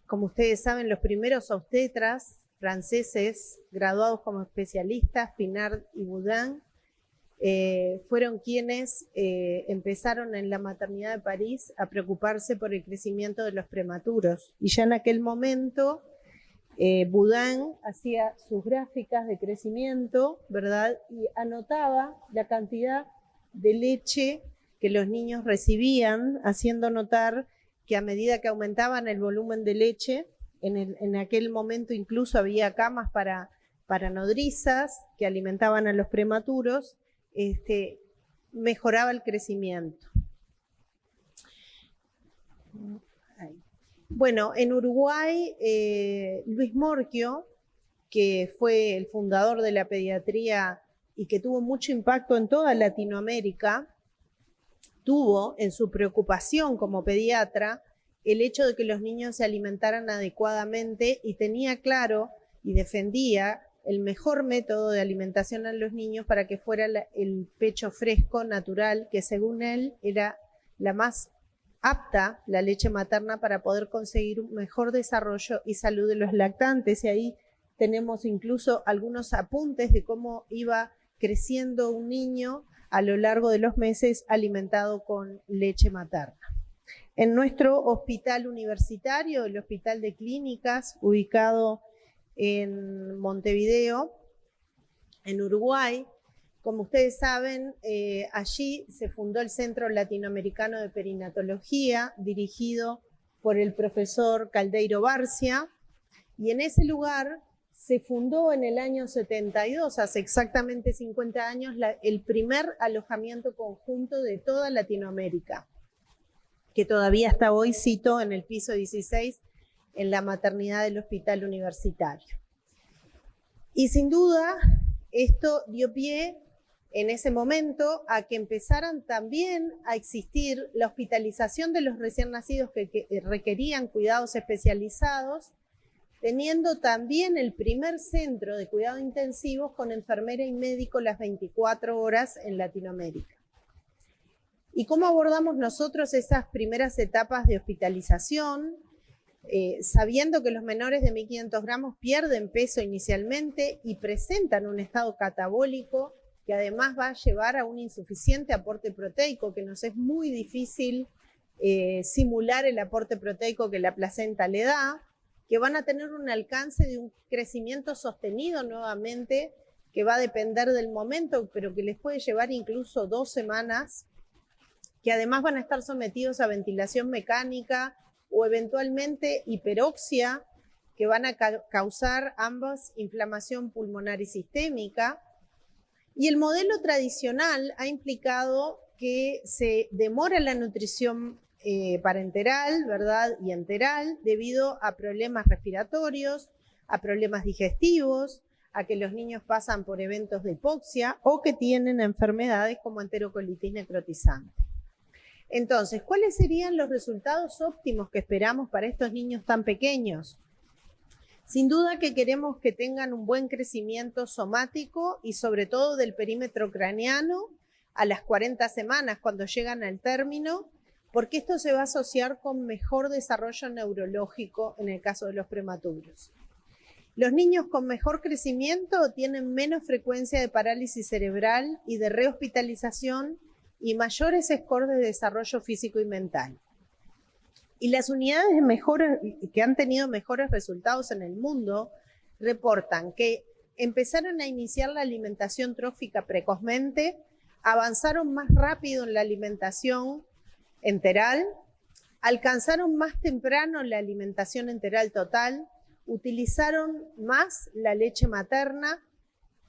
como ustedes saben, los primeros obstetras franceses graduados como especialistas, Pinard y Boudin, fueron quienes empezaron en la maternidad de París a preocuparse por el crecimiento de los prematuros. Y ya en aquel momento Boudin hacía sus gráficas de crecimiento, ¿verdad? Y anotaba la cantidad de leche que los niños recibían, haciendo notar que a medida que aumentaban el volumen de leche, en aquel momento incluso había camas para nodrizas que alimentaban a los prematuros, mejoraba el crecimiento. Bueno, en Uruguay, Luis Morquio, que fue el fundador de la pediatría y que tuvo mucho impacto en toda Latinoamérica, tuvo en su preocupación como pediatra el hecho de que los niños se alimentaran adecuadamente y tenía claro y defendía el mejor método de alimentación a los niños para que fuera el pecho fresco, natural, que según él era la más apta, la leche materna, para poder conseguir un mejor desarrollo y salud de los lactantes. Y ahí tenemos incluso algunos apuntes de cómo iba creciendo un niño a lo largo de los meses alimentado con leche materna. En nuestro hospital universitario, el Hospital de Clínicas, ubicado en Montevideo, en Uruguay, como ustedes saben, allí se fundó el Centro Latinoamericano de Perinatología, dirigido por el profesor Caldeiro Barcia, y en ese lugar se fundó en el año 72, hace exactamente 50 años, el primer alojamiento conjunto de toda Latinoamérica, que todavía hasta hoy cito en el piso 16 en la maternidad del hospital universitario. Y sin duda, esto dio pie en ese momento a que empezaran también a existir la hospitalización de los recién nacidos que requerían cuidados especializados, teniendo también el primer centro de cuidados intensivos con enfermera y médico las 24 horas en Latinoamérica. ¿Y cómo abordamos nosotros esas primeras etapas de hospitalización? Sabiendo que los menores de 1.500 gramos pierden peso inicialmente y presentan un estado catabólico que además va a llevar a un insuficiente aporte proteico, que nos es muy difícil simular el aporte proteico que la placenta le da, que van a tener un alcance de un crecimiento sostenido nuevamente, que va a depender del momento, pero que les puede llevar incluso 2 semanas, que además van a estar sometidos a ventilación mecánica o eventualmente hiperoxia, que van a causar ambas inflamación pulmonar y sistémica. Y el modelo tradicional ha implicado que se demora la nutrición parenteral, ¿verdad? Y enteral, debido a problemas respiratorios, a problemas digestivos, a que los niños pasan por eventos de hipoxia o que tienen enfermedades como enterocolitis necrotizante. Entonces, ¿cuáles serían los resultados óptimos que esperamos para estos niños tan pequeños? Sin duda que queremos que tengan un buen crecimiento somático y sobre todo del perímetro craneano a las 40 semanas cuando llegan al término, porque esto se va a asociar con mejor desarrollo neurológico en el caso de los prematuros. Los niños con mejor crecimiento tienen menos frecuencia de parálisis cerebral y de rehospitalización y mayores scores de desarrollo físico y mental. Y las unidades de mejora que han tenido mejores resultados en el mundo reportan que empezaron a iniciar la alimentación trófica precozmente, avanzaron más rápido en la alimentación enteral, alcanzaron más temprano la alimentación enteral total, utilizaron más la leche materna,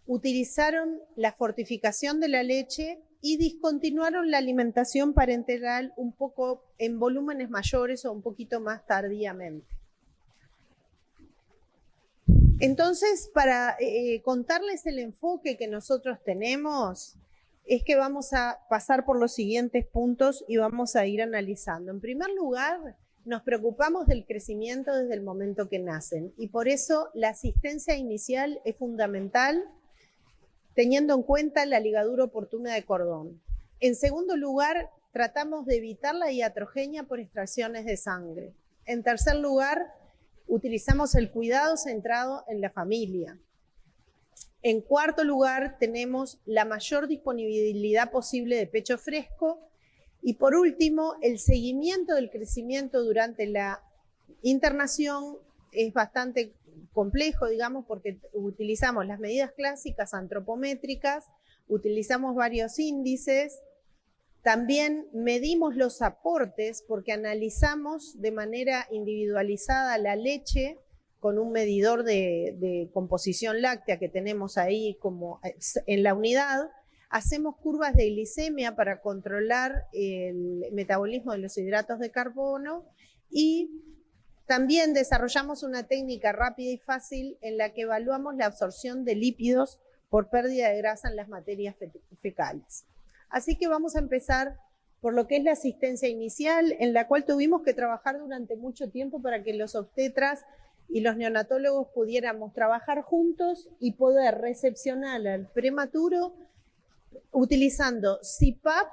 utilizaron la fortificación de la leche y discontinuaron la alimentación parenteral un poco en volúmenes mayores o un poquito más tardíamente. Entonces, para contarles el enfoque que nosotros tenemos, es que vamos a pasar por los siguientes puntos y vamos a ir analizando. En primer lugar, nos preocupamos del crecimiento desde el momento que nacen y por eso la asistencia inicial es fundamental, teniendo en cuenta la ligadura oportuna de cordón. En segundo lugar, tratamos de evitar la iatrogenia por extracciones de sangre. En tercer lugar, utilizamos el cuidado centrado en la familia. En cuarto lugar, tenemos la mayor disponibilidad posible de pecho fresco. Y por último, el seguimiento del crecimiento durante la internación es bastante complejo, digamos, porque utilizamos las medidas clásicas antropométricas, utilizamos varios índices, también medimos los aportes porque analizamos de manera individualizada la leche con un medidor de composición láctea que tenemos ahí como en la unidad. Hacemos curvas de glicemia para controlar el metabolismo de los hidratos de carbono y también desarrollamos una técnica rápida y fácil en la que evaluamos la absorción de lípidos por pérdida de grasa en las materias fecales. Así que vamos a empezar por lo que es la asistencia inicial, en la cual tuvimos que trabajar durante mucho tiempo para que los obstetras y los neonatólogos pudiéramos trabajar juntos y poder recepcionar al prematuro utilizando CPAP,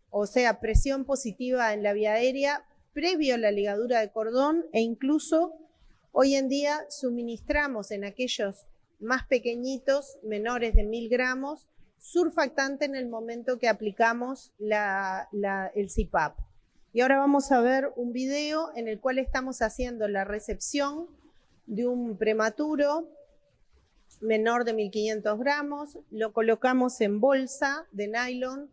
o sea, presión positiva en la vía aérea, previo a la ligadura de cordón, e incluso hoy en día suministramos en aquellos más pequeñitos, menores de 1000 gramos, surfactante en el momento que aplicamos el CPAP. Y ahora vamos a ver un video en el cual estamos haciendo la recepción de un prematuro menor de 1500 gramos, lo colocamos en bolsa de nylon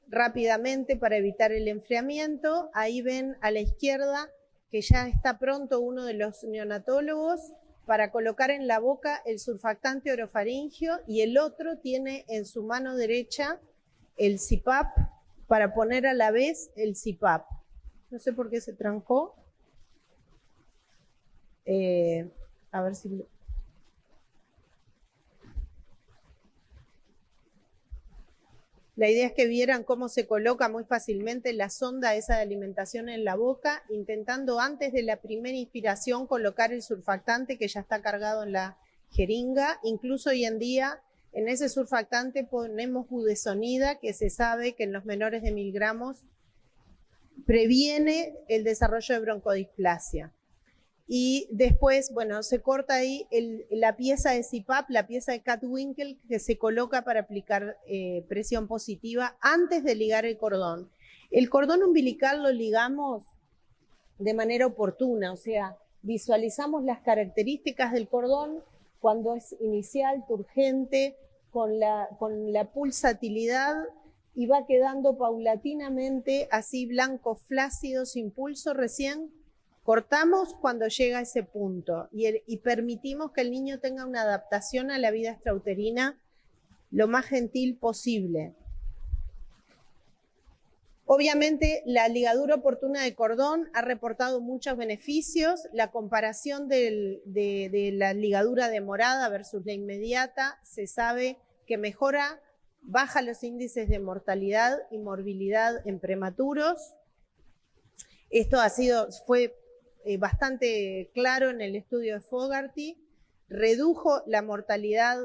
rápidamente para evitar el enfriamiento. Ahí ven a la izquierda que ya está pronto uno de los neonatólogos para colocar en la boca el surfactante orofaringio y el otro tiene en su mano derecha el CPAP para poner a la vez el CPAP. No sé por qué se trancó. A ver si... La idea es que vieran cómo se coloca muy fácilmente la sonda esa de alimentación en la boca, intentando antes de la primera inspiración colocar el surfactante que ya está cargado en la jeringa. Incluso hoy en día en ese surfactante ponemos budesonida, que se sabe que en los menores de 1000 gramos previene el desarrollo de broncodisplasia. Y después, bueno, se corta ahí la pieza de CPAP, la pieza de Catwinkle, que se coloca para aplicar presión positiva antes de ligar el cordón. El cordón umbilical lo ligamos de manera oportuna, o sea, visualizamos las características del cordón cuando es inicial, turgente, con la pulsatilidad y va quedando paulatinamente así blanco, flácido, sin pulso recién. Cortamos cuando llega a ese punto y permitimos que el niño tenga una adaptación a la vida extrauterina lo más gentil posible. Obviamente, la ligadura oportuna de cordón ha reportado muchos beneficios. La comparación de la ligadura demorada versus la inmediata, se sabe que baja los índices de mortalidad y morbilidad en prematuros. Esto fue bastante claro en el estudio de Fogarty. Redujo la mortalidad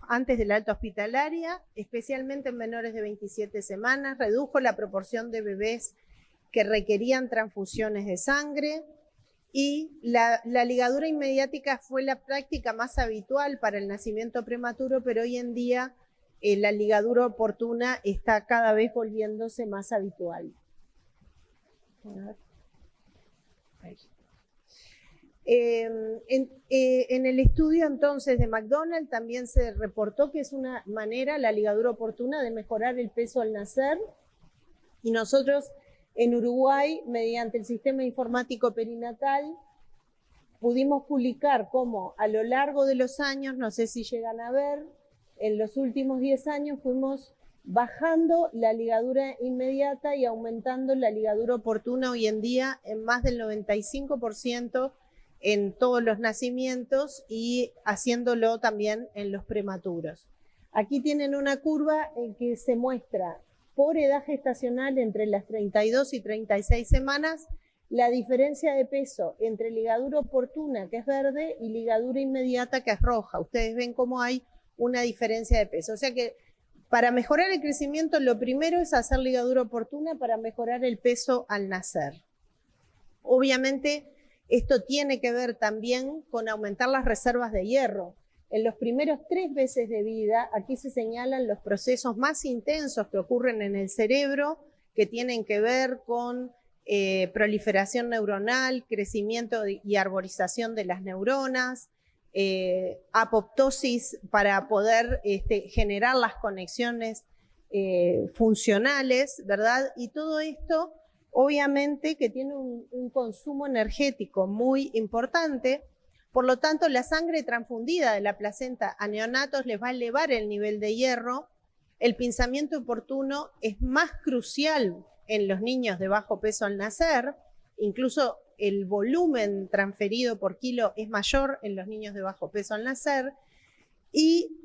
antes de la alta hospitalaria, especialmente en menores de 27 semanas, redujo la proporción de bebés que requerían transfusiones de sangre y la ligadura inmediática fue la práctica más habitual para el nacimiento prematuro, pero hoy en día la ligadura oportuna está cada vez volviéndose más habitual. En el estudio entonces de McDonald también se reportó que es una manera, la ligadura oportuna, de mejorar el peso al nacer, y nosotros en Uruguay, mediante el sistema informático perinatal, pudimos publicar cómo a lo largo de los años, no sé si llegan a ver, en los últimos 10 años fuimos bajando la ligadura inmediata y aumentando la ligadura oportuna hoy en día en más del 95% en todos los nacimientos y haciéndolo también en los prematuros. Aquí tienen una curva en que se muestra por edad gestacional entre las 32 y 36 semanas la diferencia de peso entre ligadura oportuna, que es verde, y ligadura inmediata, que es roja. Ustedes ven cómo hay una diferencia de peso. O sea que para mejorar el crecimiento, lo primero es hacer ligadura oportuna para mejorar el peso al nacer. Obviamente, Esto tiene que ver también con aumentar las reservas de hierro. En los primeros 3 meses de vida, aquí se señalan los procesos más intensos que ocurren en el cerebro, que tienen que ver con proliferación neuronal, crecimiento y arborización de las neuronas, apoptosis para poder generar las conexiones funcionales, ¿verdad? Y todo esto, obviamente, que tiene un consumo energético muy importante. Por lo tanto, la sangre transfundida de la placenta a neonatos les va a elevar el nivel de hierro. El pinzamiento oportuno es más crucial en los niños de bajo peso al nacer. Incluso el volumen transferido por kilo es mayor en los niños de bajo peso al nacer. Y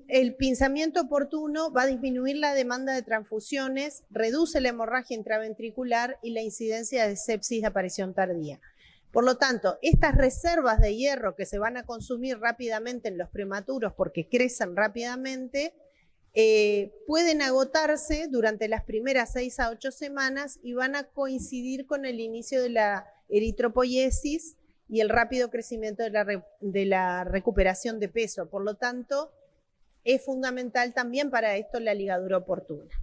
el pinzamiento oportuno va a disminuir la demanda de transfusiones, reduce la hemorragia intraventricular y la incidencia de sepsis de aparición tardía. Por lo tanto, estas reservas de hierro que se van a consumir rápidamente en los prematuros porque crecen rápidamente, pueden agotarse durante las primeras 6 a 8 semanas y van a coincidir con el inicio de la eritropoiesis y el rápido crecimiento de la recuperación de peso. Por lo tanto, es fundamental también para esto la ligadura oportuna.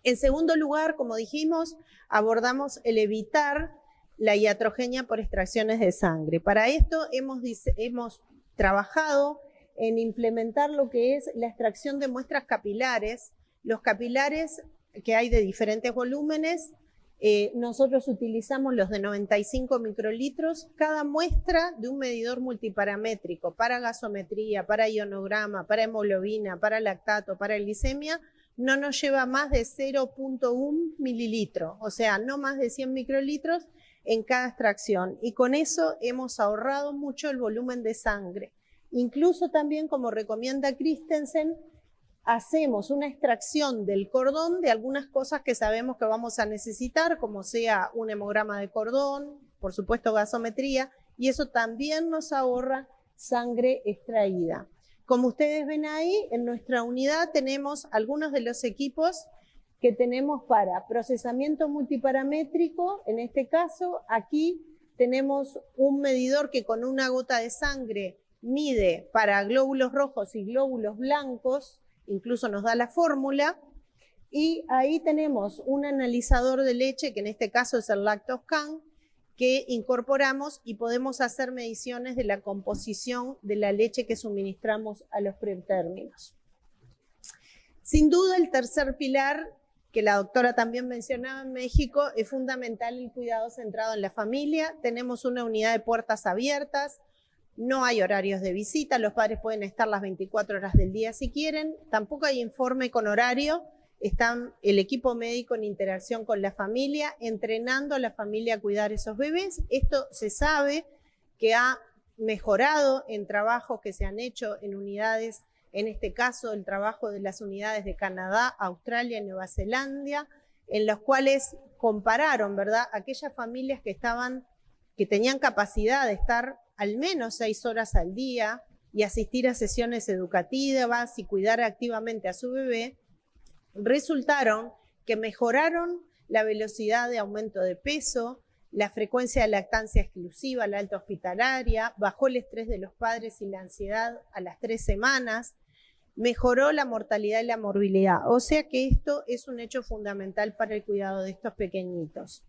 En segundo lugar, como dijimos, abordamos el evitar la iatrogenia por extracciones de sangre. Para esto hemos trabajado en implementar lo que es la extracción de muestras capilares. Los capilares que hay de diferentes volúmenes, nosotros utilizamos los de 95 microlitros, cada muestra de un medidor multiparamétrico para gasometría, para ionograma, para hemoglobina, para lactato, para glicemia, no nos lleva más de 0.1 mililitro, o sea, no más de 100 microlitros en cada extracción. Y con eso hemos ahorrado mucho el volumen de sangre. Incluso también, como recomienda Christensen, hacemos una extracción del cordón de algunas cosas que sabemos que vamos a necesitar, como sea un hemograma de cordón, por supuesto gasometría, y eso también nos ahorra sangre extraída. Como ustedes ven ahí, en nuestra unidad tenemos algunos de los equipos que tenemos para procesamiento multiparamétrico. En este caso, aquí tenemos un medidor que con una gota de sangre mide para glóbulos rojos y glóbulos blancos, incluso nos da la fórmula, y ahí tenemos un analizador de leche, que en este caso es el Lactoscan, que incorporamos y podemos hacer mediciones de la composición de la leche que suministramos a los pretérminos. Sin duda, el tercer pilar, que la doctora también mencionaba en México, es fundamental el cuidado centrado en la familia. Tenemos una unidad de puertas abiertas, no hay horarios de visita, los padres pueden estar las 24 horas del día si quieren, tampoco hay informe con horario, están el equipo médico en interacción con la familia, entrenando a la familia a cuidar esos bebés. Esto se sabe que ha mejorado en trabajos que se han hecho en unidades, en este caso el trabajo de las unidades de Canadá, Australia y Nueva Zelanda, en los cuales compararon, ¿verdad?, aquellas familias que tenían capacidad de estar al menos 6 horas al día y asistir a sesiones educativas y cuidar activamente a su bebé, resultaron que mejoraron la velocidad de aumento de peso, la frecuencia de lactancia exclusiva, la alta hospitalaria, bajó el estrés de los padres y la ansiedad a las 3 semanas, mejoró la mortalidad y la morbilidad. O sea que esto es un hecho fundamental para el cuidado de estos pequeñitos.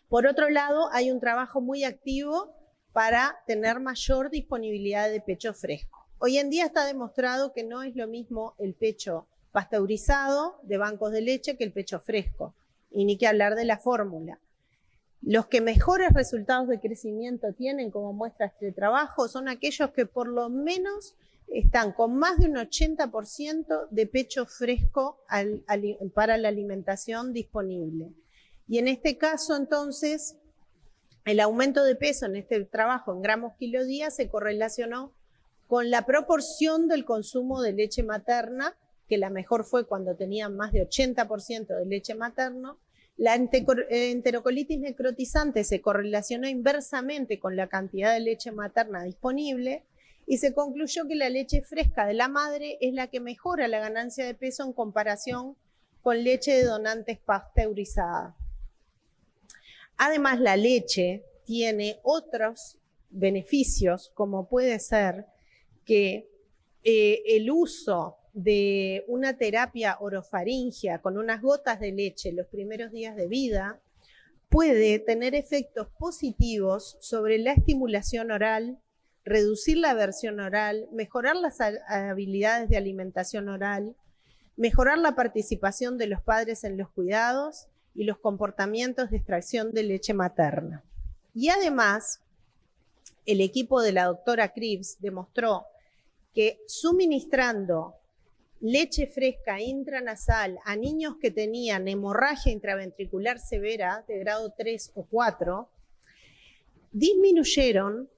Por otro lado, hay un trabajo muy activo para tener mayor disponibilidad de pecho fresco. Hoy en día está demostrado que no es lo mismo el pecho pasteurizado de bancos de leche que el pecho fresco, y ni que hablar de la fórmula. Los que mejores resultados de crecimiento tienen como muestra este trabajo son aquellos que por lo menos están con más de un 80% de pecho fresco para la alimentación disponible. Y en este caso, entonces, el aumento de peso en este trabajo en gramos kilo día se correlacionó con la proporción del consumo de leche materna, que la mejor fue cuando tenían más de 80% de leche materna. La enterocolitis necrotizante se correlacionó inversamente con la cantidad de leche materna disponible y se concluyó que la leche fresca de la madre es la que mejora la ganancia de peso en comparación con leche de donantes pasteurizadas. Además, la leche tiene otros beneficios, como puede ser que el uso de una terapia orofaringia con unas gotas de leche los primeros días de vida puede tener efectos positivos sobre la estimulación oral, reducir la aversión oral, mejorar las habilidades de alimentación oral, mejorar la participación de los padres en los cuidados y los comportamientos de extracción de leche materna. Y además, el equipo de la doctora Cribs demostró que suministrando leche fresca intranasal a niños que tenían hemorragia intraventricular severa de grado 3 o 4, disminuyeron,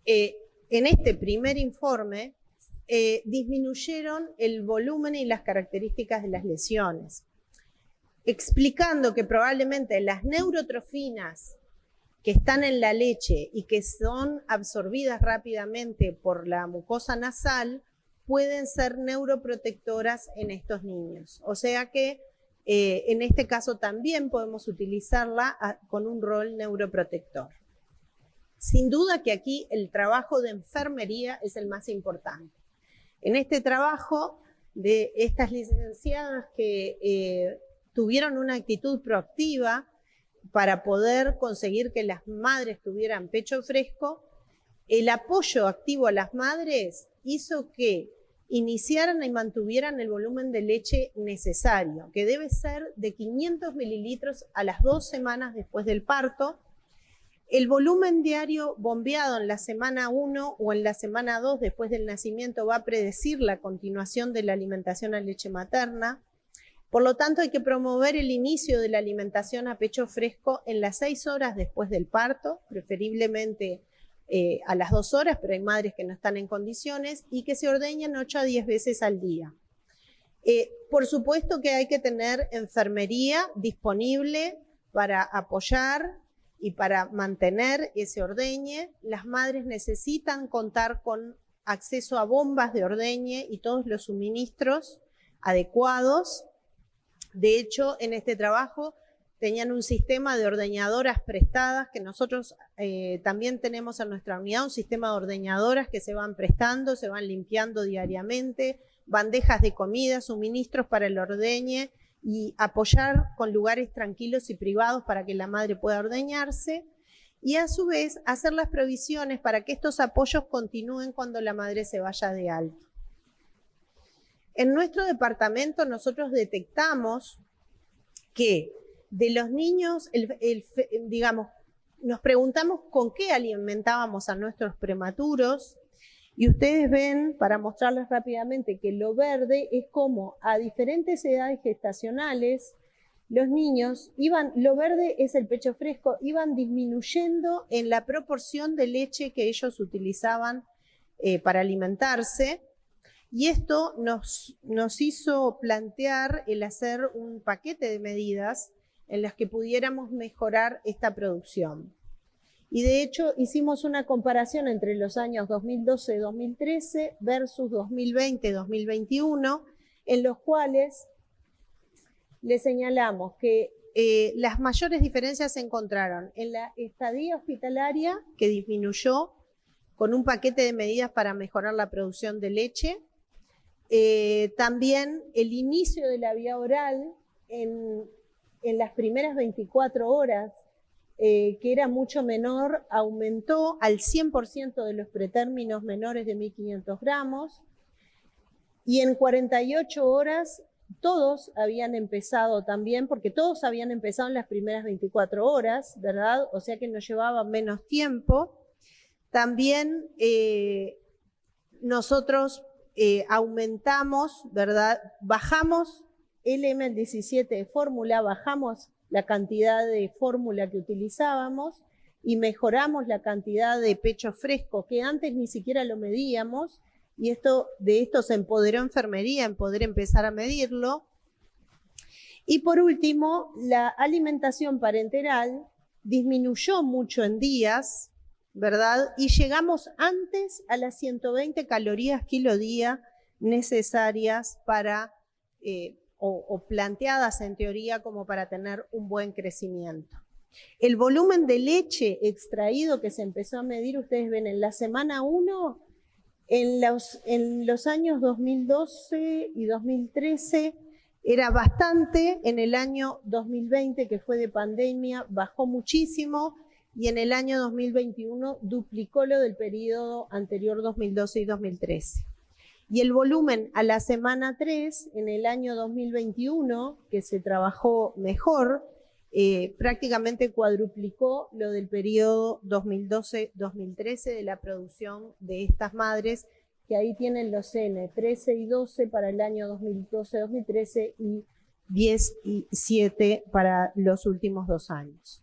en este primer informe, disminuyeron el volumen y las características de las lesiones, explicando que probablemente las neurotrofinas que están en la leche y que son absorbidas rápidamente por la mucosa nasal pueden ser neuroprotectoras en estos niños. O sea que en este caso también podemos utilizarla con un rol neuroprotector. Sin duda que aquí el trabajo de enfermería es el más importante. En este trabajo de estas licenciadas que tuvieron una actitud proactiva para poder conseguir que las madres tuvieran pecho fresco, el apoyo activo a las madres hizo que iniciaran y mantuvieran el volumen de leche necesario, que debe ser de 500 mililitros a las 2 semanas después del parto. El volumen diario bombeado en la semana 1 o en la semana 2 después del nacimiento va a predecir la continuación de la alimentación a leche materna. Por lo tanto, hay que promover el inicio de la alimentación a pecho fresco en las 6 horas después del parto, preferiblemente a las 2 horas, pero hay madres que no están en condiciones, y que se ordeñen 8 a 10 veces al día. Por supuesto que hay que tener enfermería disponible para apoyar y para mantener ese ordeñe. Las madres necesitan contar con acceso a bombas de ordeñe y todos los suministros adecuados. De hecho, en este trabajo tenían un sistema de ordeñadoras prestadas, que nosotros también tenemos en nuestra unidad, un sistema de ordeñadoras que se van prestando, se van limpiando diariamente, bandejas de comida, suministros para el ordeñe, y apoyar con lugares tranquilos y privados para que la madre pueda ordeñarse, y a su vez hacer las provisiones para que estos apoyos continúen cuando la madre se vaya de alta. En nuestro departamento nosotros detectamos que de los niños, digamos, nos preguntamos con qué alimentábamos a nuestros prematuros, y ustedes ven, para mostrarles rápidamente, que lo verde es como a diferentes edades gestacionales los niños iban, lo verde es el pecho fresco, iban disminuyendo en la proporción de leche que ellos utilizaban para alimentarse. Y esto nos hizo plantear el hacer un paquete de medidas en las que pudiéramos mejorar esta producción. Y de hecho hicimos una comparación entre los años 2012-2013 versus 2020-2021, en los cuales le señalamos que las mayores diferencias se encontraron en la estadía hospitalaria, que disminuyó con un paquete de medidas para mejorar la producción de leche. También el inicio de la vía oral en las primeras 24 horas, que era mucho menor, aumentó al 100% de los pretérminos menores de 1.500 gramos, y en 48 horas todos habían empezado también, porque todos habían empezado en las primeras 24 horas, ¿verdad? O sea que nos llevaba menos tiempo. También nosotros aumentamos, ¿verdad? Bajamos el M17 de fórmula, bajamos la cantidad de fórmula que utilizábamos y mejoramos la cantidad de pecho fresco, que antes ni siquiera lo medíamos, y de esto se empoderó enfermería en poder empezar a medirlo. Y por último, la alimentación parenteral disminuyó mucho en días, ¿verdad? Y llegamos antes a las 120 calorías kilo día necesarias para o planteadas en teoría como para tener un buen crecimiento. El volumen de leche extraído que se empezó a medir, ustedes ven, en la semana 1, en los años 2012 y 2013 era bastante, en el año 2020, que fue de pandemia, bajó muchísimo, y en el año 2021 duplicó lo del periodo anterior 2012 y 2013. Y el volumen a la semana 3, en el año 2021, que se trabajó mejor, prácticamente cuadruplicó lo del periodo 2012-2013 de la producción de estas madres, que ahí tienen los N 13 y 12 para el año 2012-2013 y 10 y 7 para los últimos 2 años.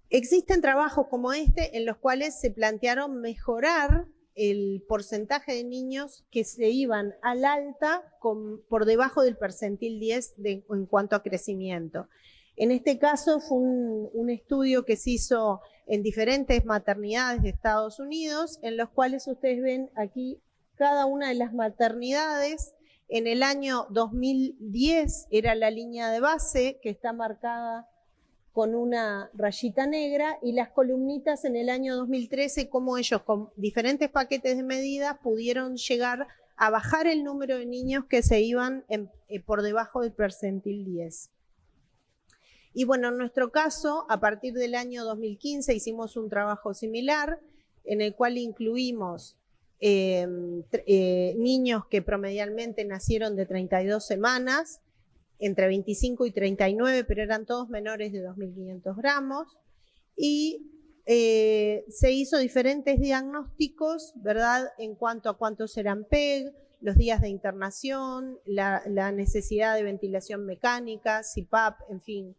Existen trabajos como este en los cuales se plantearon mejorar el porcentaje de niños que se iban al alta por debajo del percentil 10 en cuanto a crecimiento. En este caso fue un estudio que se hizo en diferentes maternidades de Estados Unidos, en los cuales ustedes ven aquí cada una de las maternidades. En el año 2010 era la línea de base, que está marcada con una rayita negra, y las columnitas en el año 2013, cómo ellos con diferentes paquetes de medidas pudieron llegar a bajar el número de niños que se iban por debajo del percentil 10. Y bueno, en nuestro caso, a partir del año 2015 hicimos un trabajo similar, en el cual incluimos niños que promedialmente nacieron de 32 semanas, entre 25 y 39, pero eran todos menores de 2.500 gramos, y se hizo diferentes diagnósticos, ¿verdad?, en cuanto a cuántos eran PEG, los días de internación, la necesidad de ventilación mecánica, CPAP, en fin.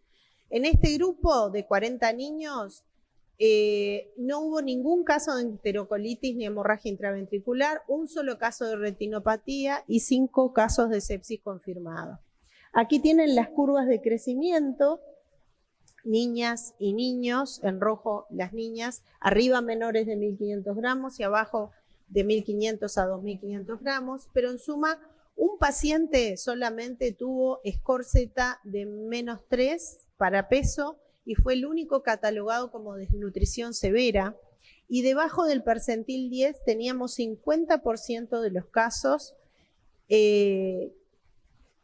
En este grupo de 40 niños no hubo ningún caso de enterocolitis ni hemorragia intraventricular, un solo caso de retinopatía y 5 casos de sepsis confirmados. Aquí tienen las curvas de crecimiento, niñas y niños, en rojo las niñas, arriba menores de 1.500 gramos y abajo de 1.500 a 2.500 gramos, pero en suma, un paciente solamente tuvo score Z de -3 para peso y fue el único catalogado como desnutrición severa, y debajo del percentil 10 teníamos 50% de los casos.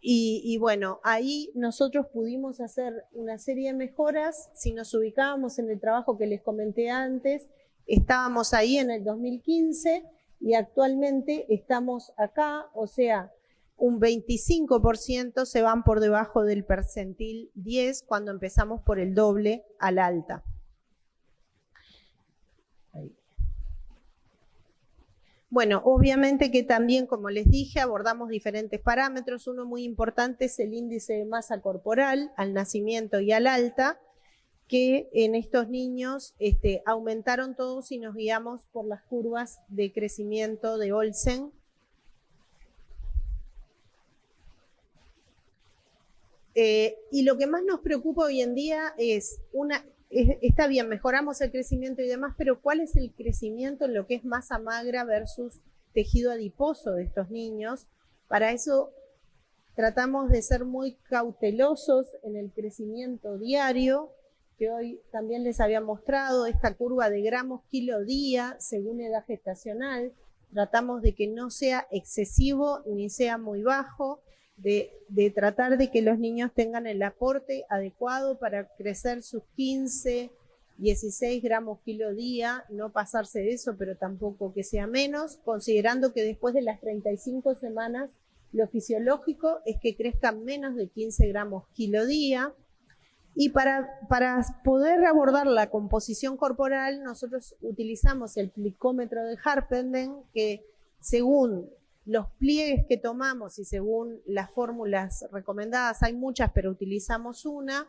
Y bueno, ahí nosotros pudimos hacer una serie de mejoras. Si nos ubicábamos en el trabajo que les comenté antes, estábamos ahí en el 2015 y actualmente estamos acá, o sea, un 25% se van por debajo del percentil 10 cuando empezamos por el doble al alta. Ahí. Bueno, obviamente que también, como les dije, abordamos diferentes parámetros. Uno muy importante es el índice de masa corporal al nacimiento y al alta, que en estos niños aumentaron todos y nos guiamos por las curvas de crecimiento de Olsen. Y lo que más nos preocupa hoy en día es está bien, mejoramos el crecimiento y demás, pero ¿cuál es el crecimiento en lo que es masa magra versus tejido adiposo de estos niños? Para eso tratamos de ser muy cautelosos en el crecimiento diario, que hoy también les había mostrado, esta curva de gramos kilo día según edad gestacional. Tratamos de que no sea excesivo ni sea muy bajo, de tratar de que los niños tengan el aporte adecuado para crecer sus 15, 16 gramos kilo día, no pasarse de eso, pero tampoco que sea menos, considerando que después de las 35 semanas lo fisiológico es que crezcan menos de 15 gramos kilo día. Y para poder abordar la composición corporal, nosotros utilizamos el plicómetro de Harpenden, que según los pliegues que tomamos y según las fórmulas recomendadas, hay muchas, pero utilizamos una,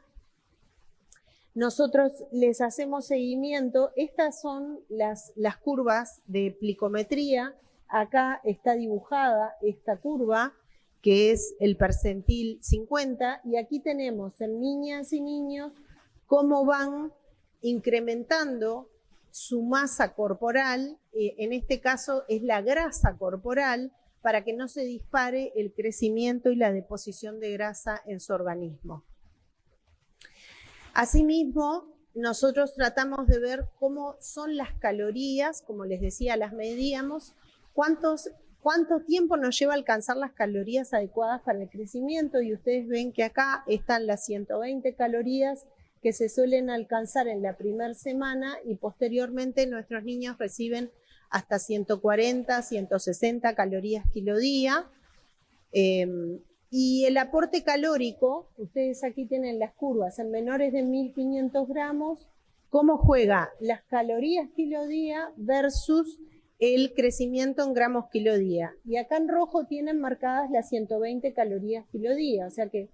nosotros les hacemos seguimiento. Estas son las curvas de plicometría. Acá está dibujada esta curva, que es el percentil 50, y aquí tenemos en niñas y niños cómo van incrementando su masa corporal. En este caso es la grasa corporal, para que no se dispare el crecimiento y la deposición de grasa en su organismo. Asimismo, nosotros tratamos de ver cómo son las calorías, como les decía, las medíamos, cuánto tiempo nos lleva a alcanzar las calorías adecuadas para el crecimiento, y ustedes ven que acá están las 120 calorías que se suelen alcanzar en la primera semana, y posteriormente nuestros niños reciben hasta 140, 160 calorías kilo día. Y el aporte calórico, ustedes aquí tienen las curvas, en menores de 1500 gramos, cómo juega las calorías kilo día versus el crecimiento en gramos kilo día. Y acá en rojo tienen marcadas las 120 calorías kilo día, o sea que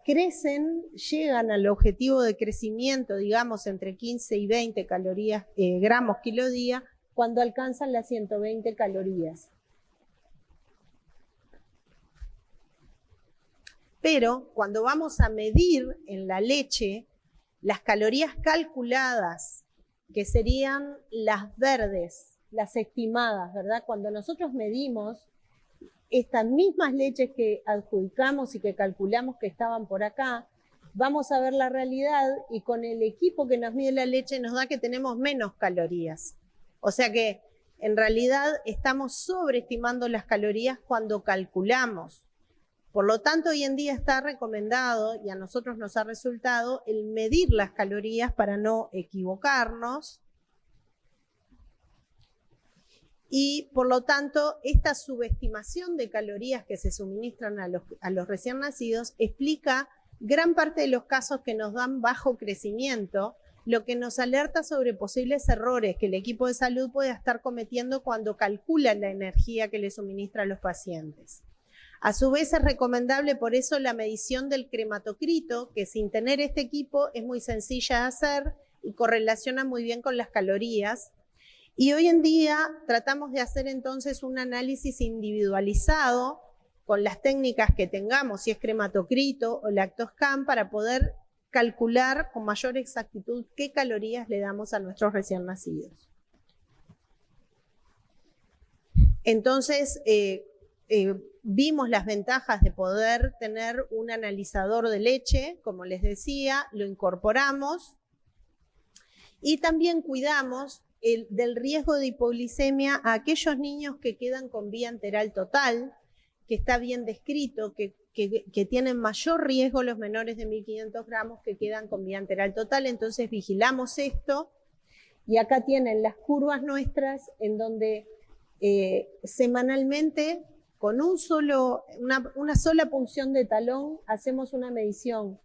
crecen, llegan al objetivo de crecimiento, digamos, entre 15 y 20 gramos kilo día, cuando alcanzan las 120 calorías. Pero cuando vamos a medir en la leche las calorías calculadas, que serían las verdes, las estimadas, ¿verdad? Cuando nosotros medimos estas mismas leches que adjudicamos y que calculamos que estaban por acá, vamos a ver la realidad, y con el equipo que nos mide la leche nos da que tenemos menos calorías. O sea que en realidad estamos sobreestimando las calorías cuando calculamos. Por lo tanto, hoy en día está recomendado, y a nosotros nos ha resultado, el medir las calorías para no equivocarnos. Y por lo tanto, esta subestimación de calorías que se suministran a los recién nacidos explica gran parte de los casos que nos dan bajo crecimiento, lo que nos alerta sobre posibles errores que el equipo de salud puede estar cometiendo cuando calcula la energía que le suministra a los pacientes. A su vez, es recomendable por eso la medición del crematocrito, que sin tener este equipo es muy sencilla de hacer y correlaciona muy bien con las calorías. Y hoy en día tratamos de hacer entonces un análisis individualizado con las técnicas que tengamos, si es crematocrito o lactoscan, para poder calcular con mayor exactitud qué calorías le damos a nuestros recién nacidos. Entonces, vimos las ventajas de poder tener un analizador de leche, como les decía, lo incorporamos, y también cuidamos del riesgo de hipoglicemia a aquellos niños que quedan con vía enteral total, que está bien descrito, que tienen mayor riesgo los menores de 1500 gramos que quedan con vía enteral total. Entonces vigilamos esto, y acá tienen las curvas nuestras en donde semanalmente con una sola punción de talón hacemos una medición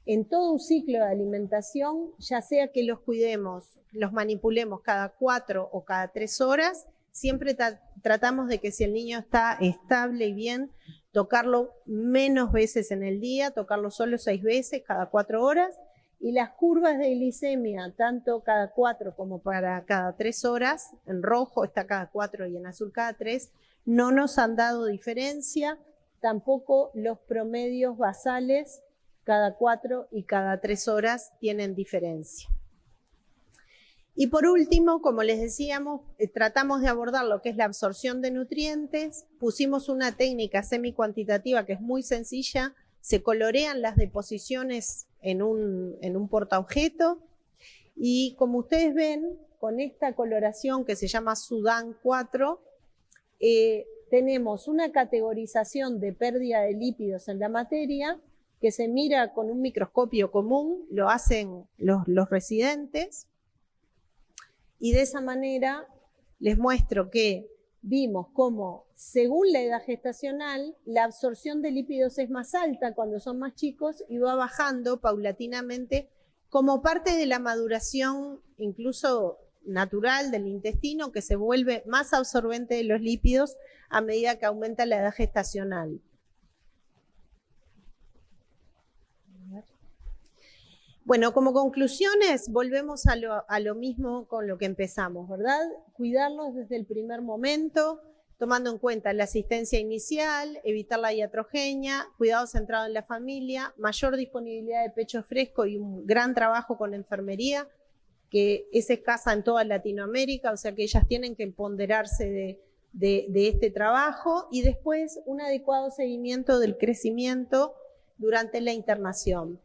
en todo un ciclo de alimentación, ya sea que los cuidemos, los manipulemos cada 4 o cada 3 horas, siempre tratamos de que si el niño está estable y bien, tocarlo menos veces en el día, tocarlo solo 6 veces cada 4 horas, y las curvas de glicemia, tanto cada 4 como para cada 3 horas, en rojo está cada 4 y en azul cada 3, no nos han dado diferencia, tampoco los promedios basales cada 4 y cada 3 horas tienen diferencia. Y por último, como les decíamos, tratamos de abordar lo que es la absorción de nutrientes. Pusimos una técnica semi-cuantitativa que es muy sencilla. Se colorean las deposiciones en un portaobjeto. Y como ustedes ven, con esta coloración que se llama Sudan 4, tenemos una categorización de pérdida de lípidos en la materia que se mira con un microscopio común, lo hacen los residentes. Y de esa manera les muestro que vimos cómo, según la edad gestacional, la absorción de lípidos es más alta cuando son más chicos y va bajando paulatinamente como parte de la maduración incluso natural del intestino, que se vuelve más absorbente de los lípidos a medida que aumenta la edad gestacional. Bueno, como conclusiones, volvemos a lo mismo con lo que empezamos, ¿verdad? Cuidarlos desde el primer momento, tomando en cuenta la asistencia inicial, evitar la iatrogenia, cuidado centrado en la familia, mayor disponibilidad de pecho fresco y un gran trabajo con enfermería, que es escasa en toda Latinoamérica, o sea que ellas tienen que empoderarse de este trabajo y después un adecuado seguimiento del crecimiento durante la internación.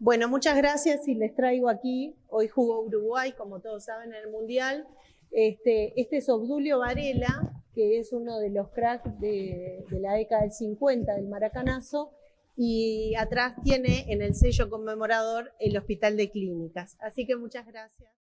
Bueno, muchas gracias y les traigo aquí, hoy jugó Uruguay, como todos saben, en el Mundial. Este es Obdulio Varela, que es uno de los cracks de la década del 50 del maracanazo, y atrás tiene en el sello conmemorador el Hospital de Clínicas. Así que muchas gracias.